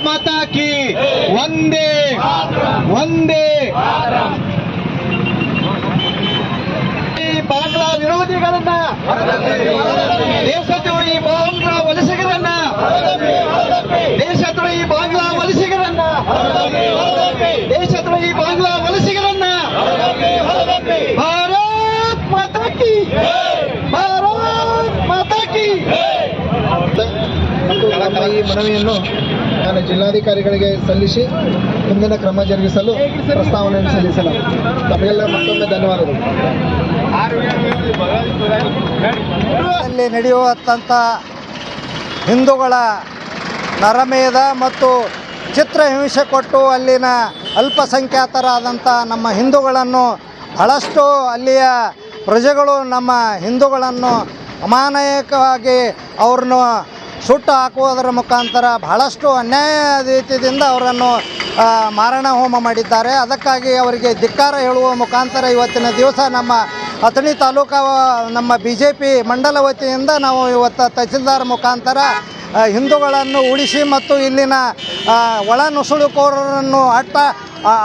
ಮಾತಾ ಕಿ ವಂದೇ ವಂದೇ. ಬಾಂಗ್ಲಾ ವಿರೋಧಿಗಳನ್ನ, ದೇಶದ್ರೋಹಿ ಬಾಂಗ್ಲಾ ವಲಸಿಗರನ್ನ, ದೇಶದ್ರೋಹಿ ಬಾಂಗ್ಲಾ ವಲಸಿಗರನ್ನ, ದೇಶದ್ರೋಹಿ ಬಾಂಗ್ಲಾ ವಲಸಿಗರನ್ನ. ಭಾರತ್ ಮಾತಾ ಕಿ, ಭಾರತ್ ಮಾತಾ ಕಿ. ನಮ್ಮ ಈ ಮನವಿಯನ್ನು ನಾನು ಜಿಲ್ಲಾಧಿಕಾರಿಗಳಿಗೆ ಸಲ್ಲಿಸಿ ಮುಂದಿನ ಕ್ರಮ ಜರುಗಿಸಲು ಪ್ರಸ್ತಾವನೆಯನ್ನು ಸಲ್ಲಿಸಲಾಗಿದೆ. ತಮಗೆಲ್ಲ ಮತ್ತೊಮ್ಮೆ ಧನ್ಯವಾದಗಳು. ಅಲ್ಲಿ ನಡೆಯುವಂಥ ಹಿಂದೂಗಳ ನರಮೇಧ ಮತ್ತು ಚಿತ್ರಹಿಂಸೆ ಕೊಟ್ಟು ಅಲ್ಲಿನ ಅಲ್ಪಸಂಖ್ಯಾತರಾದಂಥ ನಮ್ಮ ಹಿಂದೂಗಳನ್ನು ಬಹಳಷ್ಟು ಅಲ್ಲಿಯ ಪ್ರಜೆಗಳು ನಮ್ಮ ಹಿಂದೂಗಳನ್ನು ಅಮಾನಯಿಕವಾಗಿ ಅವ್ರನ್ನು ಸುಟ್ಟು ಹಾಕುವುದರ ಮುಖಾಂತರ ಬಹಳಷ್ಟು ಅನ್ಯಾಯ ರೀತಿಯಿಂದ ಅವರನ್ನು ಮಾರಣ ಹೋಮ ಮಾಡಿದ್ದಾರೆ. ಅದಕ್ಕಾಗಿ ಅವರಿಗೆ ಧಿಕ್ಕಾರ ಹೇಳುವ ಮುಖಾಂತರ ಇವತ್ತಿನ ದಿವಸ ನಮ್ಮ ಅಥಣಿ ತಾಲೂಕಾ ನಮ್ಮ BJP ಮಂಡಲ ವತಿಯಿಂದ ನಾವು ಇವತ್ತು ತಹಸೀಲ್ದಾರ್ ಮುಖಾಂತರ ಹಿಂದೂಗಳನ್ನು ಉಳಿಸಿ ಮತ್ತು ಇಲ್ಲಿನ ಒಳ ನುಸುಳುಕೋರರನ್ನು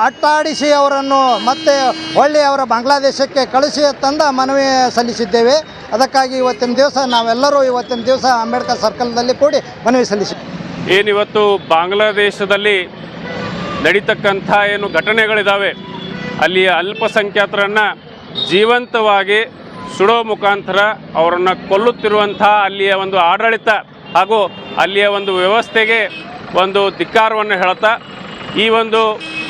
ಅಟ್ಟಾಡಿಸಿ ಅವರನ್ನು ಮತ್ತೆ ಹೊಳ್ಳಿ ಅವರ ಬಾಂಗ್ಲಾದೇಶಕ್ಕೆ ಕಳಿಸಿ ತಂದ ಮನವಿ ಸಲ್ಲಿಸಿದ್ದೇವೆ. ಅದಕ್ಕಾಗಿ ಇವತ್ತಿನ ದಿವಸ ನಾವೆಲ್ಲರೂ ಇವತ್ತಿನ ದಿವಸ ಅಂಬೇಡ್ಕರ್ ಸರ್ಕಲ್ನಲ್ಲಿ ಕೂಡಿ ಮನವಿ ಸಲ್ಲಿಸಿದ್ದೇವೆ. ಏನಿವತ್ತು ಬಾಂಗ್ಲಾದೇಶದಲ್ಲಿ ನಡೀತಕ್ಕಂಥ ಏನು ಘಟನೆಗಳಿದ್ದಾವೆ, ಅಲ್ಲಿಯ ಅಲ್ಪಸಂಖ್ಯಾತರನ್ನು ಜೀವಂತವಾಗಿ ಸುಡೋ ಮುಖಾಂತರ ಅವರನ್ನು ಕೊಲ್ಲುತ್ತಿರುವಂಥ ಅಲ್ಲಿಯ ಒಂದು ಆಡಳಿತ ಹಾಗೂ ಅಲ್ಲಿಯ ಒಂದು ವ್ಯವಸ್ಥೆಗೆ ಒಂದು ಧಿಕ್ಕಾರವನ್ನು ಹೇಳ್ತಾ ಈ ಒಂದು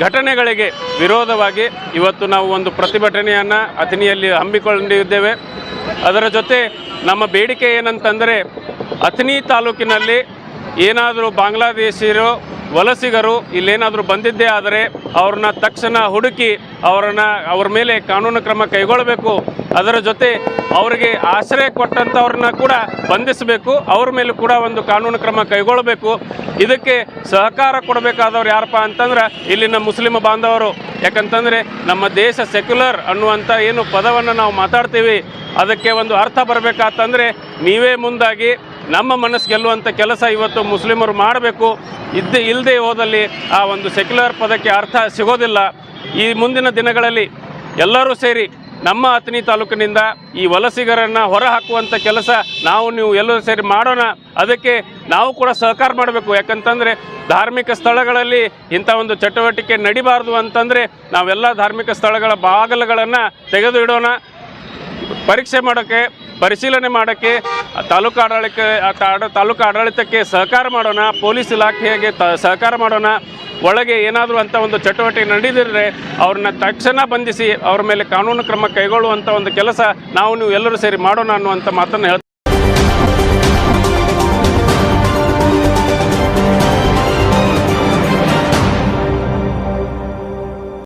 ಘಟನೆಗಳಿಗೆ ವಿರೋಧವಾಗಿ ಇವತ್ತು ನಾವು ಒಂದು ಪ್ರತಿಭಟನೆಯನ್ನು ಅಥಣಿಯಲ್ಲಿ ಹಮ್ಮಿಕೊಂಡಿದ್ದೇವೆ. ಅದರ ಜೊತೆ ನಮ್ಮ ಬೇಡಿಕೆ ಏನಂತಂದರೆ, ಅಥಣಿ ತಾಲೂಕಿನಲ್ಲಿ ಏನಾದರೂ ಬಾಂಗ್ಲಾದೇಶಿಯರು ವಲಸಿಗರು ಇಲ್ಲೇನಾದರೂ ಬಂದಿದ್ದೇ ಆದರೆ ಅವ್ರನ್ನ ತಕ್ಷಣ ಹುಡುಕಿ ಅವ್ರ ಮೇಲೆ ಕಾನೂನು ಕ್ರಮ ಕೈಗೊಳ್ಳಬೇಕು. ಅದರ ಜೊತೆ ಅವರಿಗೆ ಆಶ್ರಯ ಕೊಟ್ಟಂಥವ್ರನ್ನ ಕೂಡ ಬಂಧಿಸಬೇಕು, ಅವ್ರ ಮೇಲೂ ಕೂಡ ಒಂದು ಕಾನೂನು ಕ್ರಮ ಕೈಗೊಳ್ಳಬೇಕು. ಇದಕ್ಕೆ ಸಹಕಾರ ಕೊಡಬೇಕಾದವ್ರು ಯಾರಪ್ಪ ಅಂತಂದ್ರೆ ಇಲ್ಲಿನ ಮುಸ್ಲಿಂ ಬಾಂಧವರು. ಯಾಕಂತಂದರೆ ನಮ್ಮ ದೇಶ ಸೆಕ್ಯುಲರ್ ಅನ್ನುವಂಥ ಏನು ಪದವನ್ನು ನಾವು ಮಾತಾಡ್ತೀವಿ, ಅದಕ್ಕೆ ಒಂದು ಅರ್ಥ ಬರಬೇಕಾತಂದರೆ ನೀವೇ ಮುಂದಾಗಿ ನಮ್ಮ ಮನಸ್ಸು ಗೆಲ್ಲುವಂಥ ಕೆಲಸ ಇವತ್ತು ಮುಸ್ಲಿಮರು ಮಾಡಬೇಕು. ಇಲ್ಲದೆ ಹೋದಲ್ಲಿ ಆ ಒಂದು ಸೆಕ್ಯುಲರ್ ಪದಕ್ಕೆ ಅರ್ಥ ಸಿಗೋದಿಲ್ಲ. ಈ ಮುಂದಿನ ದಿನಗಳಲ್ಲಿ ಎಲ್ಲರೂ ಸೇರಿ ನಮ್ಮ ಅಥಣಿ ತಾಲೂಕಿನಿಂದ ಈ ವಲಸಿಗರನ್ನು ಹೊರ ಹಾಕುವಂಥ ಕೆಲಸ ನೀವು ಎಲ್ಲರೂ ಸೇರಿ ಮಾಡೋಣ. ಅದಕ್ಕೆ ನಾವು ಕೂಡ ಸಹಕಾರ ಮಾಡಬೇಕು. ಯಾಕಂತಂದರೆ ಧಾರ್ಮಿಕ ಸ್ಥಳಗಳಲ್ಲಿ ಇಂಥ ಒಂದು ಚಟುವಟಿಕೆ ನಡಿಬಾರ್ದು ಅಂತಂದರೆ ನಾವೆಲ್ಲ ಧಾರ್ಮಿಕ ಸ್ಥಳಗಳ ಬಾಗಿಲುಗಳನ್ನು ತೆಗೆದು ಇಡೋಣ. ಪರೀಕ್ಷೆ ಮಾಡೋಕ್ಕೆ, ಪರಿಶೀಲನೆ ಮಾಡೋಕ್ಕೆ ತಾಲೂಕು ಆಡಳಿತಕ್ಕೆ ಸಹಕಾರ ಮಾಡೋಣ, ಪೊಲೀಸ್ ಇಲಾಖೆಗೆ ಸಹಕಾರ ಮಾಡೋಣ. ಒಳಗೆ ಏನಾದರೂ ಅಂಥ ಒಂದು ಚಟುವಟಿಕೆ ನಡೆದಿದ್ದರೆ ಅವ್ರನ್ನ ತಕ್ಷಣ ಬಂಧಿಸಿ ಅವ್ರ ಮೇಲೆ ಕಾನೂನು ಕ್ರಮ ಕೈಗೊಳ್ಳುವಂಥ ಒಂದು ಕೆಲಸ ನೀವು ಎಲ್ಲರೂ ಸೇರಿ ಮಾಡೋಣ ಅನ್ನುವಂಥ ಮಾತನ್ನು ಹೇಳ್ತೀನಿ.